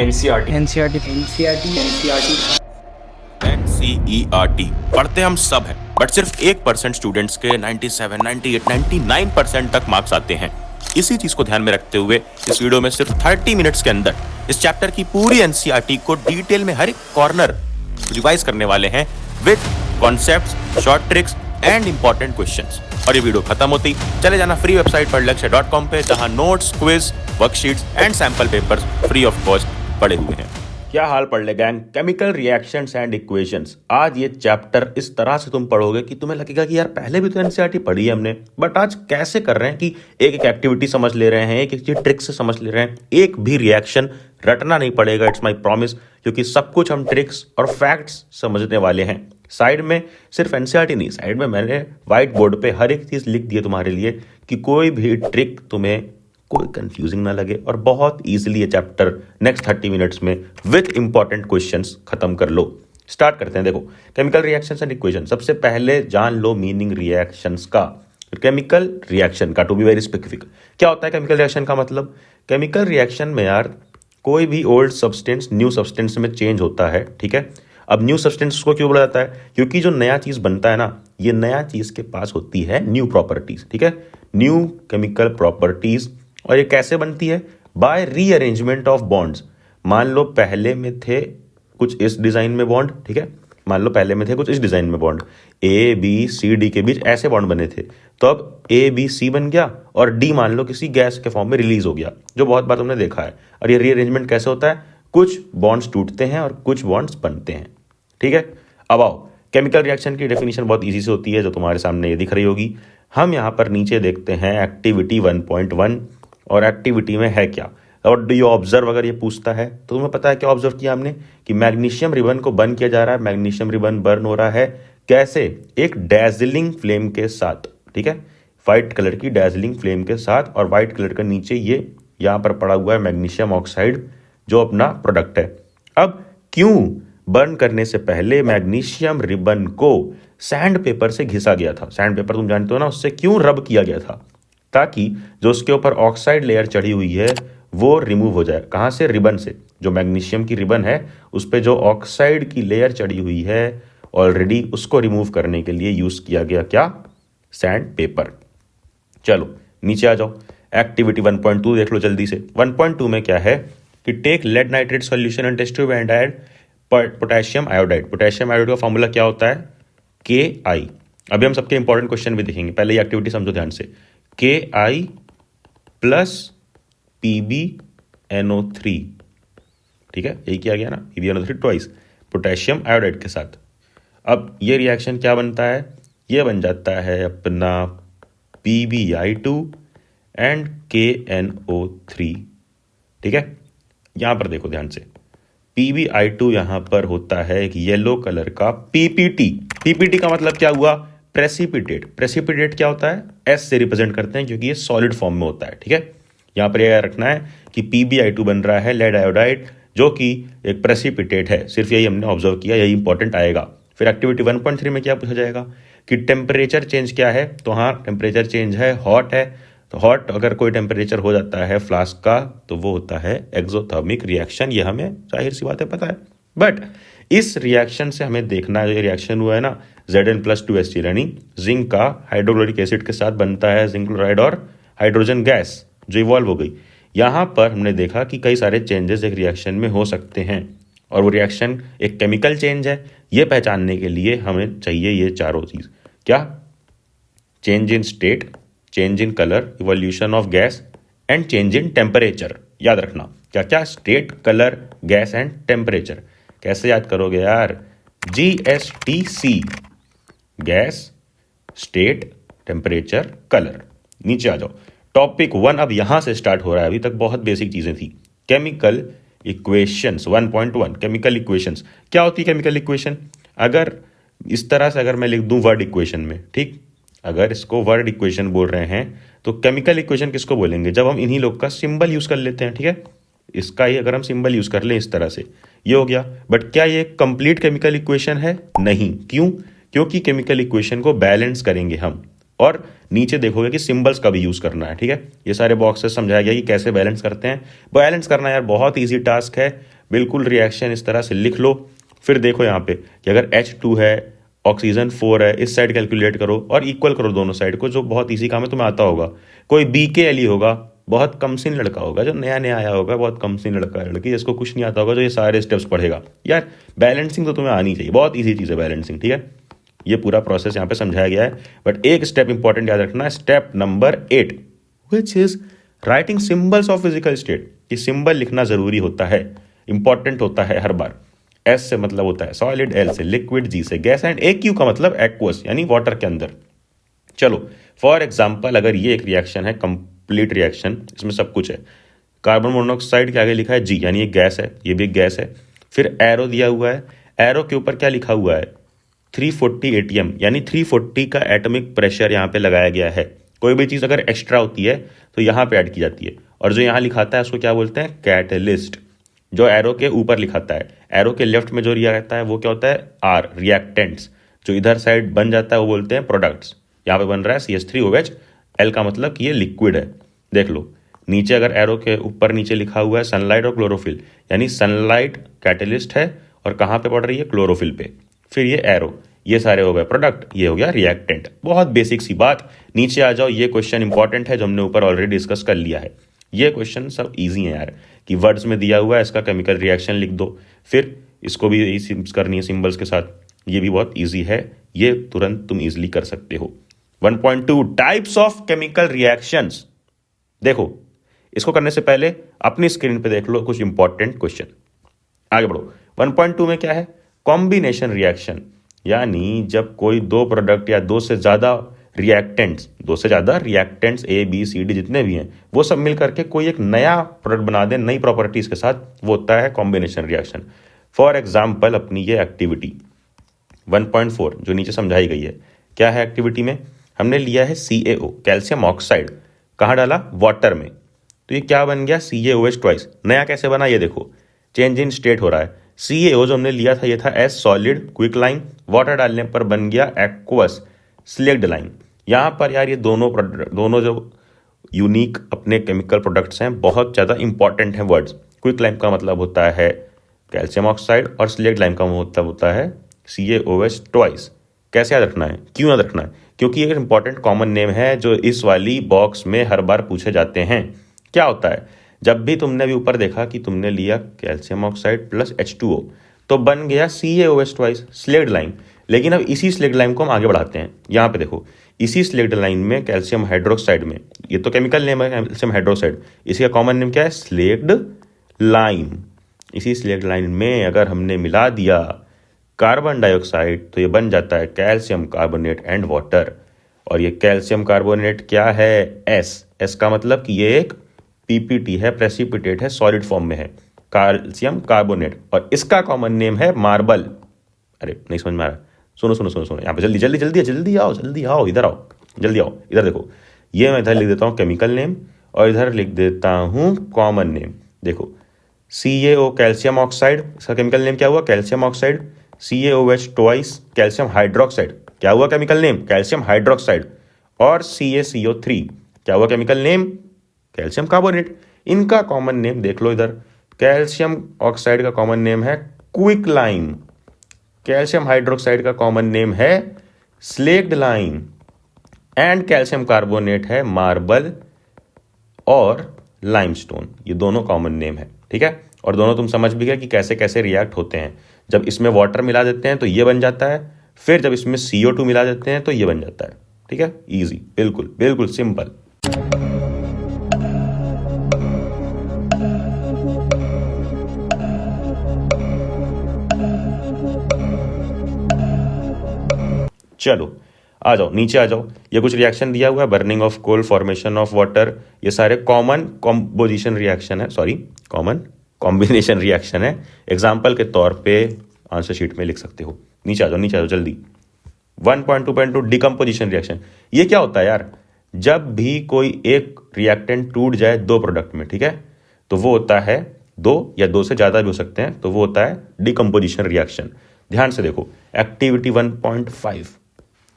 NCERT NCERT NCERT NCERT NCERT पढ़ते हम सब हैं, बट सिर्फ 1% स्टूडेंट्स के 97, 98, 99% तक मार्क्स आते हैं। इसी चीज को ध्यान में रखते हुए इस वीडियो में सिर्फ 30 मिनट्स के अंदर इस चैप्टर की पूरी NCERT को डिटेल में हर एक कॉर्नर रिवाइज करने वाले हैं with concepts, short tricks and important questions. और ये वीडियो खत्म होती चले जाना फ्री वेबसाइट पढ़लक्ष्य.com पे, जहां notes, quiz, worksheets and sample papers free of cost पड़े हुए हैं। क्या हाल पढ़ ले gang, chemical reactions and equations. आज ये चैप्टर इस तरह से तुम पढ़ोगे कि तुम्हें लगेगा कि यार पहले भी तो एनसीईआरटी पढ़ी है हमने, बट आज कैसे कर रहे हैं कि एक एक एक्टिविटी समझ ले रहे हैं, एक एक चीज ट्रिक से समझ ले रहे हैं, एक भी रिएक्शन रटना नहीं पड़ेगा। इट्स माई प्रॉमिस, क्योंकि सब कुछ हम ट्रिक्स और फैक्ट्स समझने वाले हैं। साइड में सिर्फ एनसीईआरटी नहीं, साइड में मैंने व्हाइट बोर्ड पे हर एक चीज लिख दी है तुम्हारे लिए कि कोई भी ट्रिक तुम्हें कोई कंफ्यूजिंग ना लगे और बहुत इजीली ये चैप्टर नेक्स्ट 30 मिनट्स में विद इंपॉर्टेंट क्वेश्चंस खत्म कर लो। स्टार्ट करते हैं। देखो, केमिकल रिएक्शंस एंड इक्वेशन। सबसे पहले जान लो मीनिंग रिएक्शंस का। केमिकल रिएक्शन का, टू बी वेरी स्पेसिफिक, क्या होता है केमिकल रिएक्शन का मतलब? केमिकल रिएक्शन में यार कोई भी ओल्ड सब्सटेंस न्यू सब्सटेंस में चेंज होता है, ठीक है। अब न्यू सब्सटेंस को क्यों बोला जाता है? क्योंकि जो नया चीज बनता है ना, ये नया चीज के पास होती है न्यू प्रॉपर्टीज, ठीक है, न्यू केमिकल प्रॉपर्टीज। और ये कैसे बनती है? By rearrangement of bonds. मान लो पहले में थे कुछ इस डिजाइन में बॉन्ड, ठीक है, मान लो पहले में थे कुछ इस डिजाइन में bond, A B C D के बीच ऐसे बॉन्ड बने थे, तो अब ए बी सी बन गया और डी मान लो किसी गैस के फॉर्म में रिलीज हो गया, जो बहुत बार तुमने देखा है। और ये रीअरेंजमेंट कैसे होता है? कुछ बॉन्ड्स टूटते हैं और कुछ बॉन्ड्स बनते हैं, ठीक है। अब आओ, केमिकल रिएक्शन की डेफिनेशन बहुत इजी से होती है, जो तुम्हारे सामने ये दिख रही होगी। हम यहाँ पर नीचे देखते हैं एक्टिविटी 1.1, और एक्टिविटी में है क्या और डू यू ऑब्जर्व। अगर ये पूछता है तो तुम्हें पता है क्या ऑब्जर्व किया हमने कि मैग्नीशियम रिबन को बर्न किया जा रहा है। मैग्नीशियम रिबन बर्न हो रहा है कैसे? एक डैजलिंग फ्लेम के साथ, ठीक है, व्हाइट कलर की डैजलिंग फ्लेम के साथ। और व्हाइट कलर का नीचे ये यहाँ पर पड़ा हुआ है मैग्नीशियम ऑक्साइड, जो अपना प्रोडक्ट है। अब क्यों बर्न करने से पहले मैग्नीशियम रिबन को सैंड पेपर से घिसा गया था? सैंड पेपर तुम जानते हो ना, उससे क्यों रब किया गया था? ताकि जो उसके ऊपर ऑक्साइड लेयर चढ़ी हुई है वो रिमूव हो जाए। कहाँ से? रिबन से। जो मैग्नीशियम की रिबन है उस पे जो ऑक्साइड की लेयर चढ़ी हुई है ऑलरेडी, उसको रिमूव करने के लिए यूज किया गया क्या? Sand paper. चलो नीचे आ जाओ, एक्टिविटी 1.2 देख लो जल्दी से। 1.2 में क्या है कि take lead nitrate solution and test tube and add potassium iodide. Potassium iodide का फॉर्मूला क्या होता है? KI। अभी हम सबके इंपॉर्टेंट क्वेश्चन भी देखेंगे, पहले ये एक्टिविटी समझो ध्यान से। KI प्लस PbNO3, ठीक है, यही किया गया ना, PbNO3 ट्वाइस पोटेशियम आयोडाइड के साथ। अब ये रिएक्शन क्या बनता है? ये बन जाता है अपना PbI2 एंड KNO3, ठीक है। यहां पर देखो ध्यान से, PbI2 यहां पर होता है एक येलो कलर का PPT। PPT का मतलब क्या हुआ? प्रेसिपिटेट। प्रेसिपिटेट क्या होता है? S से रिप्रेजेंट करते हैं क्योंकि ये सॉलिड फॉर्म में होता है, ठीक है। यहां पर यह रखना है कि PbI2 बन रहा है लेड आयोडाइड, जो कि एक प्रेसिपिटेट है। सिर्फ यही हमने ऑब्जर्व किया, यही इंपॉर्टेंट आएगा। फिर एक्टिविटी 1.3 में क्या पूछा जाएगा कि टेम्परेचर चेंज क्या है? तो हाँ, टेम्परेचर चेंज है, हॉट है। तो हॉट अगर कोई टेम्परेचर हो जाता है फ्लास्क का तो वो होता है एक्सोथर्मिक रिएक्शन। ये हमें जाहिर सी बात है पता है, बट इस रिएक्शन से हमें देखना है, जो रिएक्शन हुआ है ना Zn+2H यानी जिंक का हाइड्रोक्लोरिक एसिड के साथ बनता है जिंक क्लोराइड और हाइड्रोजन गैस जो इवॉल्व हो गई। यहां पर हमने देखा कि कई सारे चेंजेस एक रिएक्शन में हो सकते हैं और वो रिएक्शन एक केमिकल चेंज है। ये पहचानने के लिए हमें चाहिए ये चारों चीज। क्या? Change in state, change in colour, evolution of gas and change in temperature. याद रखना क्या क्या? State, colour, gas and temperature. कैसे याद करोगे यार? GSTC, gas, state, temperature, colour. नीचे आ जाओ, टॉपिक 1 अब यहां से स्टार्ट हो रहा है। अभी तक बहुत बेसिक चीजें थी। Chemical equations 1.1। केमिकल इक्वेशंस क्या होती है? केमिकल इक्वेशन अगर इस तरह से अगर मैं लिख दूं वर्ड इक्वेशन में, ठीक, अगर इसको वर्ड इक्वेशन बोल रहे हैं तो केमिकल इक्वेशन किसको बोलेंगे? जब हम इन्हीं लोग का सिंबल यूज कर लेते हैं, ठीक है। इसका ही अगर हम सिंबल यूज कर लें इस तरह से, ये हो गया। बट क्या ये कंप्लीट केमिकल इक्वेशन है? नहीं। क्यों? क्योंकि केमिकल इक्वेशन को बैलेंस करेंगे हम, और नीचे देखोगे कि सिंबल्स का भी यूज़ करना है, ठीक है। ये सारे बॉक्सेस समझाया गया कि कैसे बैलेंस करते हैं। बैलेंस करना यार बहुत ईजी टास्क है, बिल्कुल रिएक्शन इस तरह से लिख लो। फिर देखो यहाँ पे कि अगर H2 है, ऑक्सीजन 4 है, इस साइड कैलकुलेट करो और इक्वल करो दोनों साइड को, जो बहुत ईजी काम है, तुम्हें आता होगा। कोई BKLE होगा, बहुत कम सीन लड़का होगा, जो नया नया आया होगा, बहुत कम सीन लड़का लड़की जिसको कुछ नहीं आता होगा, जो ये सारे स्टेप्स पढ़ेगा। यार बैलेंसिंग तो तुम्हें आनी चाहिए, बहुत ईजी चीज़ है बैलेंसिंग, ठीक है। ये पूरा प्रोसेस यहाँ पे समझाया गया है, बट एक स्टेप इंपॉर्टेंट याद रखना है, step number 8, which is writing symbols of physical state. ये सिंबल लिखना जरूरी होता है, इंपॉर्टेंट होता है हर बार। S से मतलब होता है सॉलिड, L से लिक्विड, G से गैस एंड AQ का मतलब एक्वस यानी वाटर के अंदर। चलो फॉर एग्जाम्पल, अगर ये एक रिएक्शन है, कंप्लीट रिएक्शन, इसमें सब कुछ है। कार्बन मोनोऑक्साइड के आगे लिखा है G यानी ये गैस है, ये भी एक गैस है। फिर एरो दिया हुआ है, एरो के ऊपर क्या लिखा हुआ है, 340 ATM यानी 340 का एटॉमिक प्रेशर यहाँ पे लगाया गया है। कोई भी चीज़ अगर एक्स्ट्रा होती है तो यहाँ पे ऐड की जाती है, और जो यहाँ लिखाता है उसको क्या बोलते हैं, कैटलिस्ट। जो एरो के ऊपर लिखाता है, एरो के लेफ्ट में जो रिया रहता है वो क्या होता है, R रिएक्टेंट्स। जो इधर साइड बन जाता है वो बोलते हैं प्रोडक्ट्स। यहाँ पे बन रहा है CH3OH, L का मतलब कि ये लिक्विड है। देख लो नीचे अगर एरो के ऊपर नीचे लिखा हुआ है सनलाइट और क्लोरोफिल, यानी सनलाइट कैटलिस्ट है और कहाँ पे पड़ रही है, क्लोरोफिल पे। फिर ये एरो, ये सारे हो गए प्रोडक्ट, ये हो गया रिएक्टेंट। बहुत बेसिक सी बात। नीचे आ जाओ, ये क्वेश्चन इंपॉर्टेंट है जो हमने ऊपर ऑलरेडी डिस्कस कर लिया है। ये क्वेश्चन सब इजी है यार, कि वर्ड्स में दिया हुआ है, इसका केमिकल रिएक्शन लिख दो, फिर इसको भी यही करनी है सिंबल्स के साथ। ये भी बहुत इजी है, ये तुरंत तुम इजीली कर सकते हो। 1.2 टाइप्स ऑफ केमिकल रिएक्शंस। देखो इसको करने से पहले अपनी स्क्रीन पे देख लो कुछ इंपॉर्टेंट क्वेश्चन। आगे बढ़ो। 1.2 में क्या है, कॉम्बिनेशन रिएक्शन, यानी जब कोई दो प्रोडक्ट या दो से ज़्यादा reactants A B C D जितने भी हैं वो सब मिल करके कोई एक नया प्रोडक्ट बना दें नई प्रॉपर्टीज के साथ, वो होता है कॉम्बिनेशन रिएक्शन। फॉर एग्जाम्पल अपनी ये एक्टिविटी 1.4 जो नीचे समझाई गई है, क्या है एक्टिविटी में, हमने लिया है CaO कैल्शियम ऑक्साइड, कहाँ डाला, वाटर में। तो ये क्या बन गया, CaOH ट्वाइस। नया कैसे बना, ये देखो चेंज इन स्टेट हो रहा है। CaO जो हमने लिया था ये था S solid quick line, water डालने पर बन गया एक्वस स्लेक्ड लाइन। यहाँ पर यार ये दोनों जो यूनिक अपने केमिकल प्रोडक्ट्स हैं, बहुत ज़्यादा इंपॉर्टेंट हैं वर्ड्स। क्विक लाइन का मतलब होता है कैल्शियम ऑक्साइड और स्लेक्ड लाइन का मतलब होता है CaOH ट्वाइस। कैसे याद रखना है, क्यों याद रखना है, क्योंकि एक इंपॉर्टेंट कॉमन नेम है जो इस वाली बॉक्स में हर बार पूछे जाते हैं। क्या होता है, जब भी तुमने भी ऊपर देखा कि तुमने लिया कैल्शियम ऑक्साइड प्लस H2O तो बन गया CaOH ट्वाइस स्लेक्ड लाइन। लेकिन अब इसी स्लेक्ड लाइन को हम आगे बढ़ाते हैं। यहाँ पे देखो इसी स्लेक्ड लाइन में कैल्शियम हाइड्रोक्साइड में, ये तो केमिकल नेम है कैल्शियम हाइड्रोक्साइड, इसी का कॉमन नेम क्या है, स्लेक्ड लाइन। इसी स्लेक्ड लाइन में अगर हमने मिला दिया कार्बन डाइऑक्साइड तो ये बन जाता है कैल्शियम कार्बोनेट एंड वाटर। और ये कैल्शियम कार्बोनेट क्या है, S का मतलब कि ये एक PPT है, प्रेसिपिटेट है, सॉलिड फॉर्म में है, कैल्शियम कार्बोनेट, और इसका कॉमन नेम है मार्बल। अरे नहीं समझ में आ रहा, सुनो यहाँ पे जल्दी आओ, इधर आओ, जल्दी आओ, इधर देखो। ये मैं इधर लिख देता हूँ केमिकल नेम और इधर लिख देता हूँ कॉमन नेम। देखो CaO कैल्शियम ऑक्साइड, इसका केमिकल नेम क्या हुआ, calcium oxide. CaOH twice calcium hydroxide, क्या हुआ केमिकल नेम, कैल्शियम हाइड्रोक्साइड। और CaCO3 क्या हुआ केमिकल नेम, कैल्शियम कार्बोनेट। इनका कॉमन नेम देख लो इधर, कैल्शियम ऑक्साइड का कॉमन नेम है क्विक लाइन, कैल्शियम हाइड्रोक्साइड का कॉमन नेम है slaked line, and calcium carbonate है मार्बल और लाइमस्टोन। ये दोनों कॉमन नेम है, ठीक है। और दोनों तुम समझ भी गए कि कैसे कैसे रिएक्ट होते हैं। जब इसमें वाटर मिला देते हैं तो ये बन जाता है, फिर जब इसमें CO2 मिला देते हैं तो ये बन जाता है, ठीक है। इजी, बिल्कुल सिंपल। चलो आ जाओ, नीचे आ जाओ। ये कुछ रिएक्शन दिया हुआ है, burning of coal, formation of water, ये सारे कॉमन कॉम्पोजिशन रिएक्शन है, कॉमन कॉम्बिनेशन रिएक्शन है। एग्जाम्पल के तौर पे आंसर शीट में लिख सकते हो। नीचे आ जाओ जल्दी। 1.2.2 डिकम्पोजिशन रिएक्शन। ये क्या होता है यार, जब भी कोई एक रिएक्टेंट टूट जाए दो प्रोडक्ट में, ठीक है, तो वो होता है, दो या दो से ज़्यादा भी हो सकते हैं, तो वो होता है डिकम्पोजिशन रिएक्शन। ध्यान से देखो एक्टिविटी 1.5,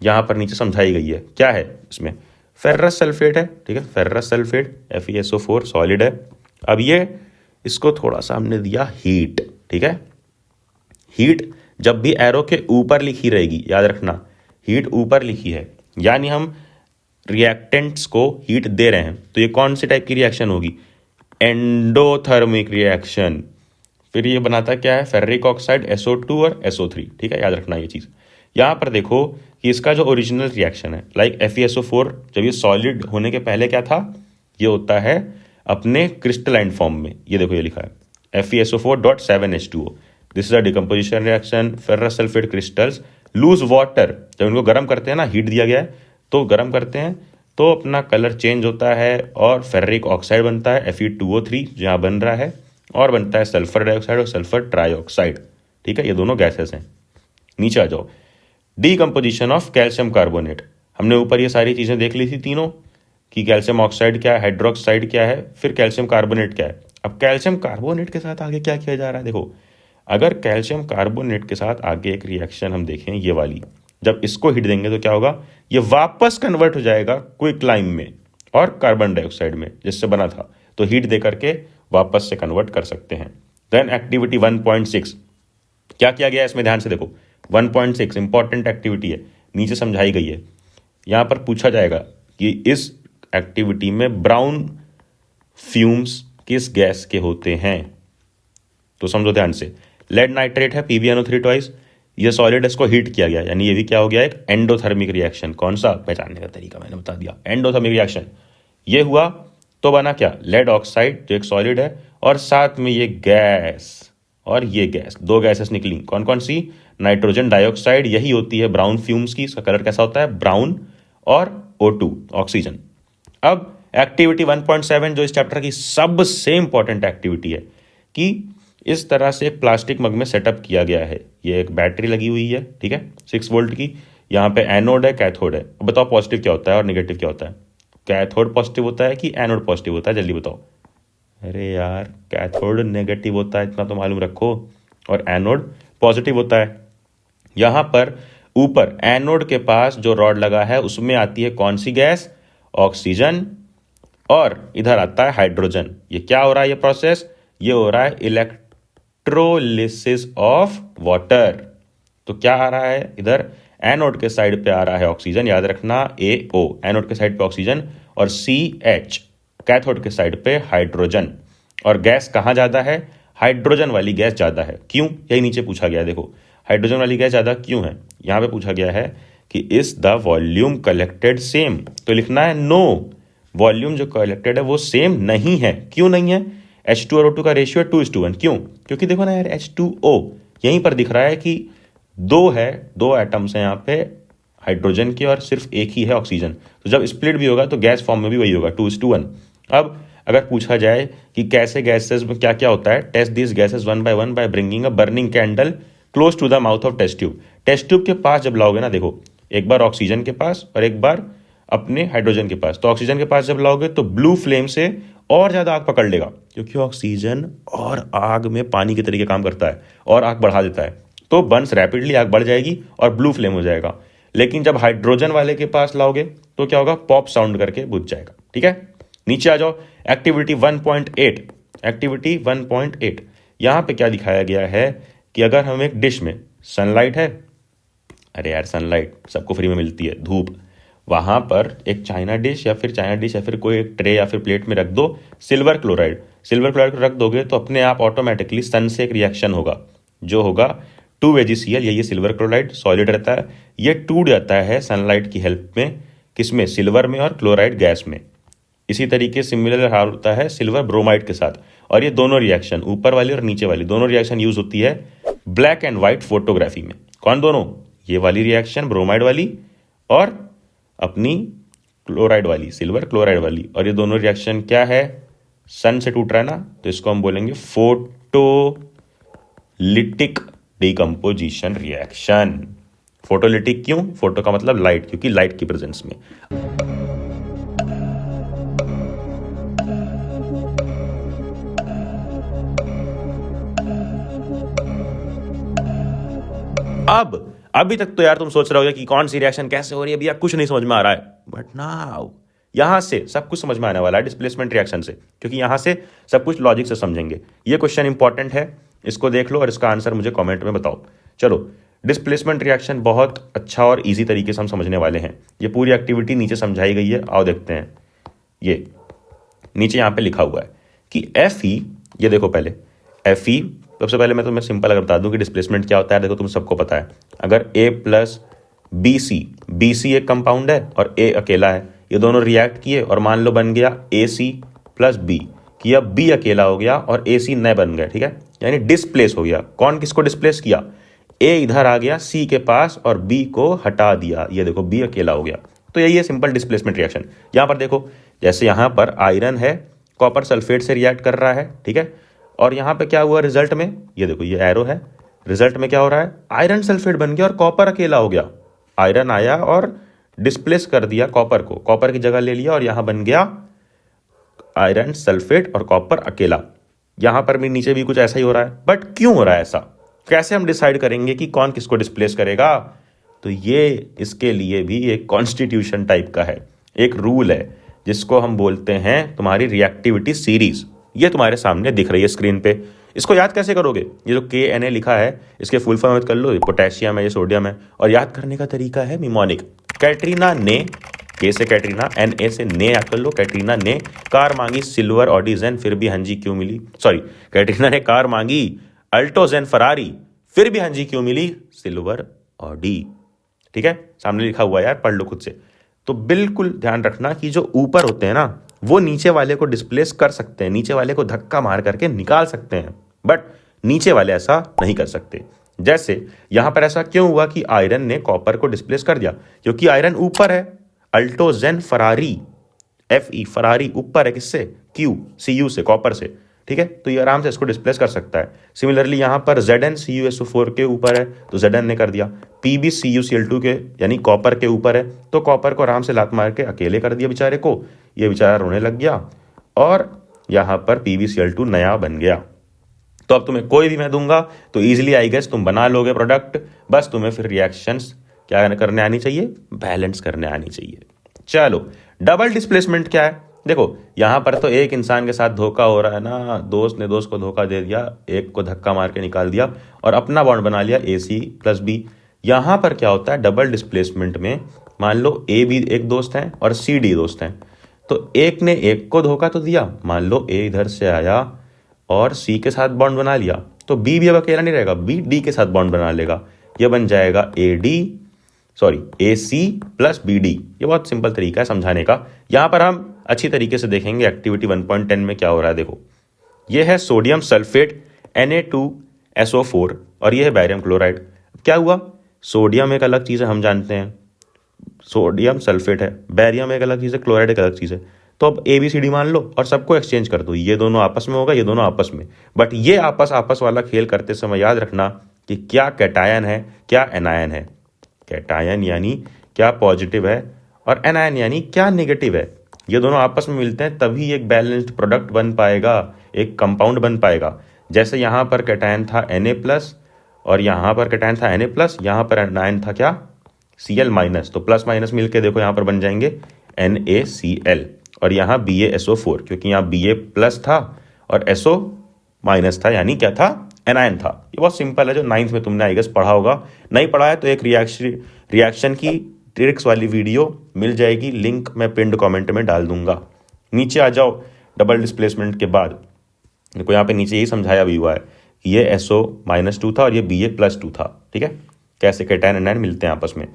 यहाँ पर नीचे समझाई गई है। क्या है इसमें? फेरस सल्फेट है, ठीक है, फेरस सल्फेट FeSO4 सॉलिड है। अब ये इसको थोड़ा सा हमने दिया हीट, ठीक है। हीट जब भी एरो के ऊपर लिखी रहेगी, याद रखना हीट ऊपर लिखी है, यानी हम रिएक्टेंट्स को हीट दे रहे हैं, तो ये कौन सी टाइप की रिएक्शन होगी? Endothermic reaction. फिर ये बनाता क्या है? फेरिक ऑक्साइड SO2 और SO3, ठीक है, याद रखना ये चीज़। यहाँ पर देखो कि इसका जो ओरिजिनल रिएक्शन है, लाइक FeSO4 जब ये सॉलिड होने के पहले क्या था? ये होता है अपने क्रिस्टलाइन फॉर्म में। ये देखो ये लिखा है FeSO4.7H2O। This is a decomposition reaction. Ferrous sulphate crystals loose water, जब इनको गर्म करते हैं ना, हीट दिया गया है तो गर्म करते हैं तो अपना कलर चेंज होता है और फेरिक ऑक्साइड बनता है Fe2O3 जो यहाँ बन रहा है, और बनता है सल्फर डाइऑक्साइड और सल्फर ट्राइऑक्साइड, ठीक है। ये दोनों गैसेस हैं। नीचे आ जाओ, डीकम्पोजिशन ऑफ कैल्शियम कार्बोनेट। हमने ऊपर ये सारी चीज़ें देख ली थी तीनों, कि कैल्शियम ऑक्साइड क्या है, हाइड्रोक्साइड क्या है, फिर कैल्शियम कार्बोनेट क्या है। अब कैल्शियम कार्बोनेट के साथ आगे क्या किया जा रहा है? देखो, अगर कैल्शियम कार्बोनेट के साथ आगे एक रिएक्शन हम देखें, ये वाली, जब इसको हीट देंगे तो क्या होगा? ये वापस कन्वर्ट हो जाएगा क्विकलाइम में और कार्बन डाइऑक्साइड में, जिससे बना था, तो हीट दे करके वापस से कन्वर्ट कर सकते हैं। देन एक्टिविटी 1.6 क्या किया गया है इसमें? ध्यान से देखो, 1.6 इंपॉर्टेंट एक्टिविटी है, नीचे समझाई गई है। यहां पर पूछा जाएगा कि इस एक्टिविटी में ब्राउन फ्यूम्स किस गैस के होते हैं, तो समझो ध्यान से। लेड नाइट्रेट है PbNO3 ट्वाइस, ये सॉलिड, इसको हीट किया गया, यानी ये भी क्या हो गया? एक एंडोथर्मिक रिएक्शन। कौन सा? पहचानने का तरीका मैंने बता दिया, एंडोथर्मिक रिएक्शन। ये हुआ तो बना क्या? लेड ऑक्साइड जो एक सॉलिड है, और साथ में ये गैस और ये गैस, दो गैसेस निकली। कौन कौन सी? नाइट्रोजन डाइऑक्साइड, यही होती है ब्राउन फ्यूम्स की। इसका कलर कैसा होता है? ब्राउन। और O2 ऑक्सीजन। अब एक्टिविटी 1.7 जो इस चैप्टर की सबसे इंपॉर्टेंट एक्टिविटी है, कि इस तरह से एक प्लास्टिक मग में सेटअप किया गया है। ये एक बैटरी लगी हुई है, ठीक है, 6 वोल्ट की। यहाँ पे एनोड है, कैथोड है। अब बताओ पॉजिटिव क्या होता है और नेगेटिव क्या होता है? कैथोड पॉजिटिव होता है कि एनोड पॉजिटिव होता है? जल्दी बताओ। अरे यार, कैथोड नेगेटिव होता है, इतना तो मालूम रखो, और एनोड पॉजिटिव होता है। यहाँ पर ऊपर एनोड के पास जो रॉड लगा है उसमें आती है कौन सी गैस? ऑक्सीजन, और इधर आता है हाइड्रोजन। ये क्या हो रहा है? ये प्रोसेस ये हो रहा है इलेक्ट्रोलिसिस ऑफ वाटर। तो क्या आ रहा है? इधर एनोड के साइड पे आ रहा है ऑक्सीजन, याद रखना AO एनोड के साइड पे ऑक्सीजन, और CH कैथोड के साइड पे हाइड्रोजन। और गैस कहाँ ज़्यादा है? हाइड्रोजन वाली गैस ज़्यादा है। क्यों? यही नीचे पूछा गया है। देखो, हाइड्रोजन वाली गैस ज़्यादा क्यों है? यहाँ पे पूछा गया है कि is the volume collected same, तो लिखना है नो, वॉल्यूम जो कलेक्टेड है वो सेम नहीं है। क्यों नहीं है? H2 और O2 का रेशियो है 2:1। क्यों? क्योंकि देखो ना यार, H2O यहीं पर दिख रहा है कि दो एटम्स हैं यहाँ पे हाइड्रोजन के, और सिर्फ एक ही है ऑक्सीजन। तो जब स्प्लिट भी होगा तो गैस फॉर्म में भी वही होगा, 2:1। अब अगर पूछा जाए कि कैसे गैसेस में क्या क्या होता है, test this gases one by one by bringing a burning candle close to the mouth of test tube. Test tube के पास जब लाओगे ना, देखो, एक बार ऑक्सीजन के पास और एक बार अपने हाइड्रोजन के पास, तो ऑक्सीजन के पास जब लाओगे तो ब्लू फ्लेम से और ज्यादा आग पकड़ लेगा, क्योंकि ऑक्सीजन और आग में पानी के तरीके काम करता है और आग बढ़ा देता है। तो बंस रैपिडली आग बढ़ जाएगी और ब्लू फ्लेम हो जाएगा। लेकिन जब हाइड्रोजन वाले के पास लाओगे तो क्या होगा? पॉप साउंड करके बुझ जाएगा। ठीक है, नीचे आ जाओ। एक्टिविटी 1.8, एक्टिविटी 1.8 यहां पे क्या दिखाया गया है कि अगर हम एक डिश में, सनलाइट है, अरे यार सनलाइट सबको फ्री में मिलती है, धूप, वहां पर एक चाइना डिश या फिर कोई एक ट्रे या फिर प्लेट में रख दो सिल्वर क्लोराइड को रख दोगे तो अपने आप ऑटोमेटिकली सन से एक रिएक्शन होगा, जो होगा 2AgCl। ये सिल्वर क्लोराइड सॉलिड रहता है, ये टूट जाता है सनलाइट की हेल्प में, किसमें? सिल्वर में और क्लोराइड गैस में। इसी तरीके सिमिलर हाल होता है सिल्वर ब्रोमाइड के साथ। और ये दोनों रिएक्शन, ऊपर वाली और नीचे वाली दोनों रिएक्शन यूज होती है ब्लैक एंड व्हाइट फोटोग्राफी में। कौन दोनों? ये वाली रिएक्शन ब्रोमाइड वाली और अपनी क्लोराइड वाली, सिल्वर क्लोराइड वाली। और ये दोनों रिएक्शन क्या है? सन से टूट रहा है ना, तो इसको हम बोलेंगे फोटोलिटिक डिकम्पोजिशन रिएक्शन। फोटोलिटिक क्यों? फोटो का मतलब लाइट, क्योंकि लाइट की प्रेजेंस में। अभी तक तो यार तुम सोच रहे हो कि कौन सी रिएक्शन कैसे हो रही है भैया, कुछ नहीं समझ में आ रहा है, बट नाउ यहां से सब कुछ समझ में आने वाला है डिस्प्लेसमेंट रिएक्शन से, क्योंकि यहां से सब कुछ लॉजिक से समझेंगे। ये क्वेश्चन इंपॉर्टेंट है, इसको देख लो और इसका आंसर मुझे कमेंट में बताओ। चलो, डिस्प्लेसमेंट रिएक्शन बहुत अच्छा और इजी तरीके से हम समझने वाले हैं। ये पूरी एक्टिविटी नीचे समझाई गई है, आओ देखते हैं। ये नीचे यहाँ पे लिखा हुआ है कि एफ ई, ये देखो पहले एफ ई, सबसे पहले मैं तुम्हें सिंपल अगर बता दूं कि डिस्प्लेसमेंट क्या होता है। देखो तुम सबको पता है, अगर ए प्लस बी सी एक कंपाउंड है और ए अकेला है, ये दोनों रिएक्ट किए और मान लो बन गया ए सी प्लस बी, कि अब बी अकेला हो गया और ए सी नए बन गए, ठीक है, यानी डिस्प्लेस हो गया। कौन किसको डिस्प्लेस किया? ए इधर आ गया सी के पास और बी को हटा दिया, ये देखो बी अकेला हो गया। तो यही है सिंपल डिस्प्लेसमेंट रिएक्शन। यहां पर देखो, जैसे यहां पर आयरन है, कॉपर सल्फेट से रिएक्ट कर रहा है, ठीक है, और यहां पे क्या हुआ रिजल्ट में, ये देखो ये एरो है, रिजल्ट में क्या हो रहा है, आयरन सल्फेट बन गया और कॉपर अकेला हो गया। आयरन आया और डिस्प्लेस कर दिया कॉपर को, कॉपर की जगह ले लिया और यहां बन गया आयरन सल्फेट और कॉपर अकेला। यहां पर भी नीचे भी कुछ ऐसा ही हो रहा है, बट क्यों हो रहा है ऐसा? कैसे हम डिसाइड करेंगे कि कौन किसको डिस्प्लेस करेगा? तो ये इसके लिए भी एक कॉन्स्टिट्यूशन टाइप का है, एक रूल है, जिसको हम बोलते हैं तुम्हारी रिएक्टिविटी सीरीज। ये तुम्हारे सामने दिख रही है स्क्रीन पे। इसको याद कैसे करोगे? ये जो के लिखा है, इसके फुल फॉर्म कर लो, पोटेशियम है, ये सोडियम है, और याद करने का तरीका है निमोनिक। कैटरीना ने, के से कैटरीना, एन ए से ने याद कर लो, कैटरीना ने कार मांगी सिल्वर ऑडी जेन, फिर भी हंजी क्यों मिली? सॉरी, कैटरीना ने कार मांगी अल्टो जेन फरारी, फिर भी हंजी क्यों मिली? Silver Audi. ठीक है, सामने लिखा हुआ है यार, पढ़ लो खुद से। तो बिल्कुल ध्यान रखना कि जो ऊपर होते हैं ना, वो नीचे वाले को डिस्प्लेस कर सकते हैं, नीचे वाले को धक्का मार करके निकाल सकते हैं, बट नीचे वाले ऐसा नहीं कर सकते। जैसे यहां पर ऐसा क्यों हुआ कि आयरन ने कॉपर को डिस्प्लेस कर दिया? क्योंकि आयरन ऊपर है, अल्टो जेन फरारी, एफ ई फरारी ऊपर है, किससे? क्यू सी यू से, कॉपर से, ठीक है, तो ये आराम से इसको डिस्प्लेस कर सकता है। सिमिलरली यहां पर Zn CuSO4 के ऊपर है तो Zn ने कर दिया, Pb CuCl2 के यानी कॉपर के ऊपर है तो कॉपर को आराम से लात मार के अकेले कर दिया बेचारे को, ये बेचारा रोने लग गया और यहां पर PbCl2 नया बन गया। तो अब तुम्हें कोई भी मैं दूंगा तो इजिली आई गेस तुम बना लोगे प्रोडक्ट, बस तुम्हें फिर रिएक्शंस क्या करने आनी चाहिए? बैलेंस करने आनी चाहिए। चलो, डबल डिस्प्लेसमेंट क्या है? देखो यहां पर तो एक इंसान के साथ धोखा हो रहा है ना, दोस्त ने दोस्त को धोखा दे दिया, एक को धक्का मार के निकाल दिया और अपना बॉन्ड बना लिया AC प्लस B। यहां पर क्या होता है डबल डिस्प्लेसमेंट में, मान लो A भी एक दोस्त है और C D दोस्त हैं, तो एक ने एक को धोखा तो दिया, मान लो A इधर से आया और C के साथ बॉन्ड बना लिया, तो B भी अब अकेला नहीं रहेगा, B D के साथ बॉन्ड बना लेगा, यह बन जाएगा AC प्लस BD। ये बहुत सिंपल तरीका है समझाने का। यहां पर हम अच्छी तरीके से देखेंगे एक्टिविटी 1.10 में क्या हो रहा है। देखो ये है सोडियम सल्फेट Na2SO4 और ये है बैरियम क्लोराइड। क्या हुआ? सोडियम एक अलग चीज़ है, हम जानते हैं, सोडियम सल्फेट है, बैरियम एक अलग चीज़ है, क्लोराइड एक अलग चीज़ है। तो अब ABCD मान लो और सबको एक्सचेंज कर दो, ये दोनों आपस में होगा, ये दोनों आपस में। बट ये आपस वाला खेल करते समय याद रखना कि क्या कैटायन है, क्या एनायन है। कैटायन यानी क्या पॉजिटिव है और एनायन यानी क्या नेगेटिव है। ये दोनों आपस में मिलते हैं तभी एक बैलेंस्ड प्रोडक्ट बन पाएगा, एक कंपाउंड बन पाएगा। जैसे यहाँ पर कैटायन था Na+ और यहाँ पर कैटायन था Na+, यहाँ पर एनायन था क्या? Cl-, तो प्लस माइनस मिलके देखो यहाँ पर बन जाएंगे NaCl और यहाँ BaSO4, क्योंकि यहाँ Ba+ था और SO- था, यानी क्या था? एनायन था। ये बहुत सिंपल है, जो 9th में तुमने आई गेस पढ़ा होगा। नहीं पढ़ा है तो एक रिएक्शन की ट्रिक्स वाली वीडियो मिल जाएगी, लिंक मैं पिंड कमेंट में डाल दूंगा। नीचे आ जाओ, डबल डिस्प्लेसमेंट के बाद देखो यहाँ पे नीचे यही समझाया भी हुआ है कि ये SO-2 था और ये Ba+2 था, ठीक है, कैसे कैटायन एनायन मिलते हैं आपस में।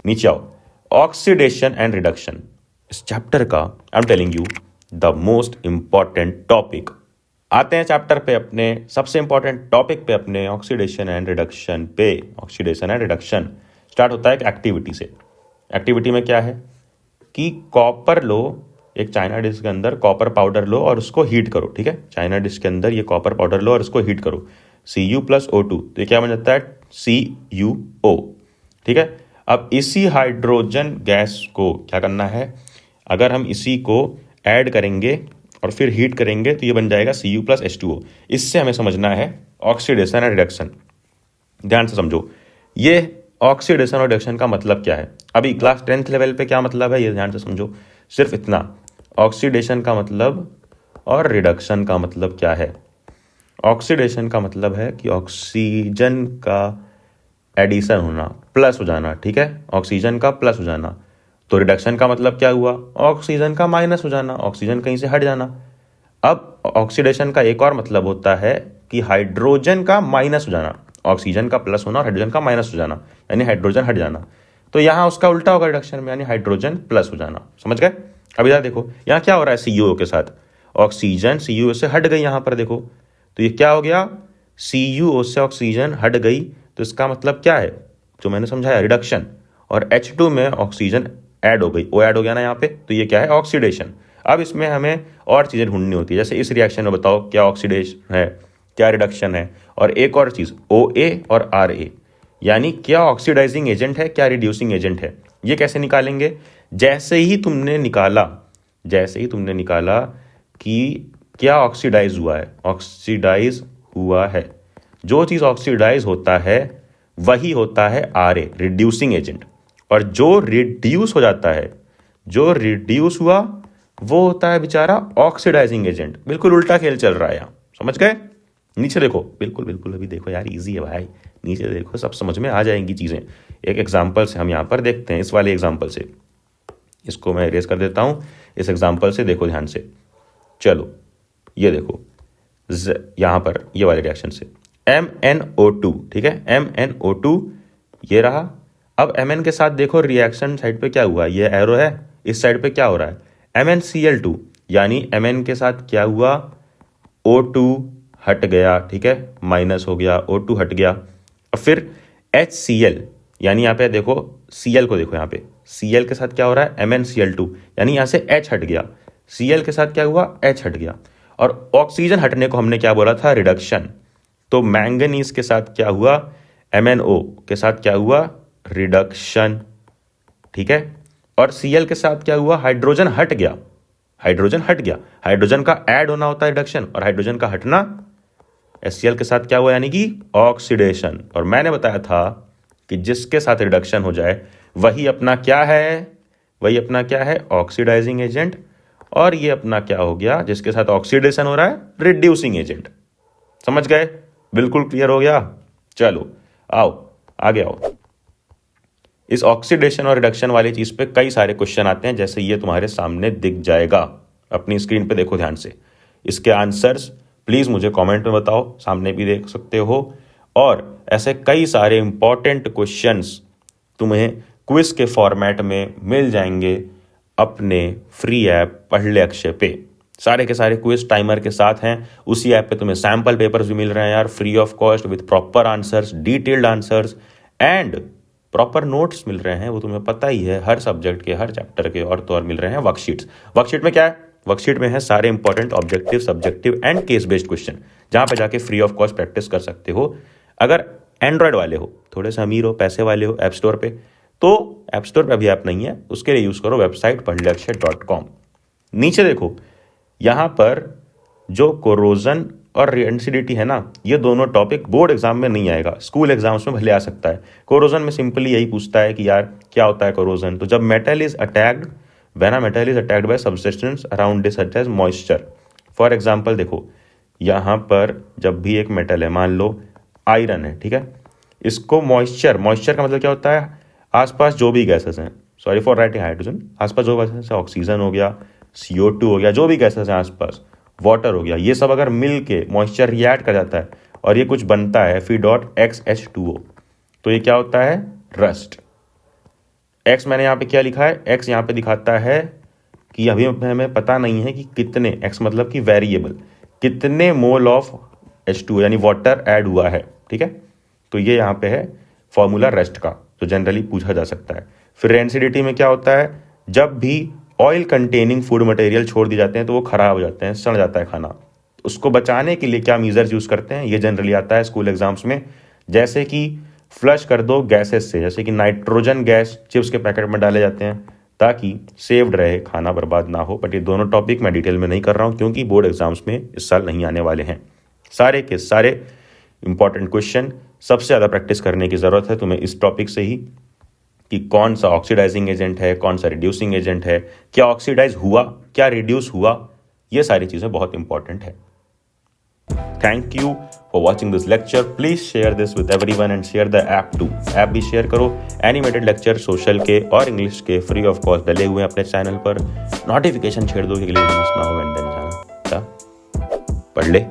नीचे आओ, ऑक्सीडेशन एंड रिडक्शन, इस चैप्टर का I am telling you the most important topic. आते हैं चैप्टर पे, अपने सबसे इंपॉर्टेंट टॉपिक पे, अपने ऑक्सीडेशन एंड रिडक्शन पे। ऑक्सीडेशन एंड रिडक्शन स्टार्ट होता है एक एक्टिविटी से। एक्टिविटी में क्या है कि कॉपर लो, एक चाइना डिश के अंदर कॉपर पाउडर लो और उसको हीट करो, ठीक है, चाइना डिश के अंदर ये कॉपर पाउडर लो और उसको हीट करो, Cu+O2, तो ये क्या बन जाता है? CuO, ठीक है। अब इसी हाइड्रोजन गैस को क्या करना है? अगर हम इसी को ऐड करेंगे और फिर हीट करेंगे तो ये बन जाएगा Cu प्लस H2O। इससे हमें समझना है ऑक्सीडेशन और रिडक्शन। ध्यान से समझो, ये ऑक्सीडेशन और रिडक्शन का मतलब क्या है। अभी क्लास 10th लेवल पे क्या मतलब है ये ध्यान से समझो, सिर्फ इतना। ऑक्सीडेशन का मतलब और रिडक्शन का मतलब क्या है। ऑक्सीडेशन का मतलब है कि ऑक्सीजन का एडिशन होना, प्लस हो जाना, ठीक है, ऑक्सीजन का प्लस हो जाना। तो रिडक्शन का मतलब क्या हुआ, ऑक्सीजन का माइनस हो जाना, ऑक्सीजन कहीं से हट जाना। अब ऑक्सीडेशन का एक और मतलब होता है कि हाइड्रोजन का माइनस हो जाना, ऑक्सीजन का प्लस होना और हाइड्रोजन का माइनस हो जाना, यानी हाइड्रोजन हट जाना। तो यहाँ उसका उल्टा होगा रिडक्शन में, यानी हाइड्रोजन प्लस हो जाना। समझ गए। अब इधर देखो, यहाँ क्या हो रहा है, CuO के साथ ऑक्सीजन CuO से हट गई। यहाँ पर देखो तो ये क्या हो गया, CuO से ऑक्सीजन हट गई, तो इसका मतलब क्या है, जो मैंने समझाया, रिडक्शन। और H2 में ऑक्सीजन ऐड हो गई, O ऐड हो गया ना यहाँ पे, तो ये क्या है, ऑक्सीडेशन। अब इसमें हमें और चीज़ें ढूंढनी होती है, जैसे इस रिएक्शन में बताओ क्या ऑक्सीडेशन है, क्या रिडक्शन है, और एक और चीज़ OA और RA, यानी क्या ऑक्सीडाइजिंग एजेंट है, क्या रिड्यूसिंग एजेंट है। ये कैसे निकालेंगे, जैसे ही तुमने निकाला कि क्या ऑक्सीडाइज हुआ है, ऑक्सीडाइज हुआ है, जो चीज़ ऑक्सीडाइज होता है वही होता है RA, रिड्यूसिंग एजेंट। और जो रिड्यूस हो जाता है, जो रिड्यूस हुआ वो होता है बेचारा ऑक्सीडाइजिंग एजेंट। बिल्कुल उल्टा खेल चल रहा है यहाँ, समझ गए। नीचे देखो, बिल्कुल बिल्कुल अभी देखो यार, इजी है भाई, नीचे देखो, सब समझ में आ जाएंगी चीज़ें। एक एग्जाम्पल से हम यहाँ पर देखते हैं, इस वाले एग्जाम्पल से, इसको मैं इरेज कर देता हूँ। इस एग्जाम्पल से देखो ध्यान से, चलो ये देखो यहाँ पर ये वाले रिएक्शन से MnO2, ठीक है, MnO2 ये रहा। अब Mn के साथ देखो रिएक्शन साइड पे क्या हुआ, ये एरो है, इस साइड पे क्या हो रहा है, MnCl2, यानी Mn के साथ क्या हुआ, O2 हट गया, ठीक है, माइनस हो गया, O2 हट गया। और फिर HCl, यानी यहाँ पे देखो Cl को देखो, यहाँ पे Cl के साथ क्या हो रहा है, MnCl2, यानी यहाँ से H हट गया, Cl के साथ क्या हुआ, H हट गया। और ऑक्सीजन हटने को हमने क्या बोला था, रिडक्शन। तो मैंगनीज के साथ क्या हुआ, MnO के साथ क्या हुआ, रिडक्शन, ठीक है। और Cl के साथ क्या हुआ, हाइड्रोजन हट गया, हाइड्रोजन हट गया। हाइड्रोजन का ऐड होना होता है रिडक्शन, और हाइड्रोजन का हटना HCl के साथ क्या हुआ, यानी कि ऑक्सीडेशन। और मैंने बताया था कि जिसके साथ रिडक्शन हो जाए वही अपना क्या है, वही अपना क्या है, ऑक्सीडाइजिंग एजेंट। और ये अपना क्या हो गया, जिसके साथ ऑक्सीडेशन हो रहा है, रिड्यूसिंग एजेंट। समझ गए, बिल्कुल क्लियर हो गया। चलो आओ आगे आओ। इस ऑक्सीडेशन और रिडक्शन वाली चीज पे कई सारे क्वेश्चन आते हैं, जैसे ये तुम्हारे सामने दिख जाएगा, अपनी स्क्रीन पे देखो ध्यान से। इसके आंसर्स प्लीज मुझे कमेंट में बताओ, सामने भी देख सकते हो। और ऐसे कई सारे इंपॉर्टेंट क्वेश्चंस तुम्हें क्विज के फॉर्मेट में मिल जाएंगे अपने फ्री ऐप पढ़ ले अक्षय पे। सारे के सारे क्विज टाइमर के साथ हैं। उसी ऐप पे तुम्हें सैम्पल पेपर्स भी मिल रहे हैं यार, free of cost, with proper answers, detailed answers and proper notes मिल रहे हैं। वो तुम्हें पता ही है, हर सब्जेक्ट के हर चैप्टर के, और तो और मिल रहे हैं वर्कशीट्स। वर्कशीट में क्या है, वर्कशीट में है सारे important objective, subjective and case based question, जहां पे जाके फ्री ऑफ कॉस्ट प्रैक्टिस कर सकते हो। अगर एंड्रॉयड वाले हो, थोड़े से अमीर हो, पैसे वाले हो, ऐप स्टोर पे, तो ऐप स्टोर पे अभी ऐप नहीं है, उसके लिए यूज करो वेबसाइट padleakshay.com। नीचे देखो, यहाँ पर जो कोरोजन और रेंसिडिटी है ना, ये दोनों टॉपिक बोर्ड एग्जाम में नहीं आएगा, स्कूल एग्जाम्स में भले आ सकता है। कोरोजन में सिंपली यही पूछता है कि यार क्या होता है कोरोजन, तो जब metal is attacked, when a metal is attacked by substance around it such as moisture. For example देखो, यहाँ पर जब भी एक मेटल है, मान लो आयरन है, ठीक है, इसको मॉइस्चर, मॉइस्चर का मतलब क्या होता है, आसपास जो भी गैसेस हैं, सॉरी फॉर राइटिंग हाइड्रोजन, आसपास जो गैसेस है, ऑक्सीजन हो गया, CO2 हो गया, जो भी गैसेस हैं आसपास, वाटर हो गया, ये सब अगर मिल के मॉइस्चर रिएक्ट कर जाता है और ये कुछ बनता है Fe.XH2O, तो ये क्या होता है, रस्ट। एक्स मैंने यहाँ पे क्या लिखा है, एक्स यहाँ पे दिखाता है कि अभी हमें पता नहीं है कि कितने, एक्स मतलब कि वेरिएबल, कितने मोल ऑफ H2O यानी वाटर ऐड हुआ है, ठीक है। तो ये यहाँ पे है फॉर्मूला रेस्ट का, तो जनरली पूछा जा सकता है। फिर रेंसिडिटी में क्या होता है, जब भी ऑयल कंटेनिंग फूड मटेरियल छोड़ दिए जाते हैं तो वो खराब हो जाते हैं, सड़ जाता है खाना, उसको बचाने के लिए क्या मेजर्स यूज करते हैं, ये जनरली आता है स्कूल एग्जाम्स में। जैसे कि फ्लश कर दो गैसेस से, जैसे कि नाइट्रोजन गैस चिप्स के पैकेट में डाले जाते हैं ताकि सेव्ड रहे, खाना बर्बाद ना हो। बट ये दोनों टॉपिक मैं डिटेल में नहीं कर रहा हूँ क्योंकि बोर्ड एग्जाम्स में इस साल नहीं आने वाले हैं। सारे के सारे इंपॉर्टेंट क्वेश्चन सबसे ज़्यादा प्रैक्टिस करने की ज़रूरत है तुम्हें इस टॉपिक से ही, कि कौन सा ऑक्सीडाइजिंग एजेंट है, कौन सा रिड्यूसिंग एजेंट है, क्या ऑक्सीडाइज हुआ, क्या रिड्यूस हुआ, ये सारी चीज़ें बहुत इंपॉर्टेंट है। Thank you for watching this lecture. Please share this with everyone and share the app too. App भी शेयर करो। एनिमेटेड लेक्चर सोशल के और इंग्लिश के फ्री ऑफ कॉस्ट डले हुए हैं अपने चैनल पर। नोटिफिकेशन छेड़ दो कि अगली वीडियो मिस ना हो, एंड देन जाना पढ़ ले।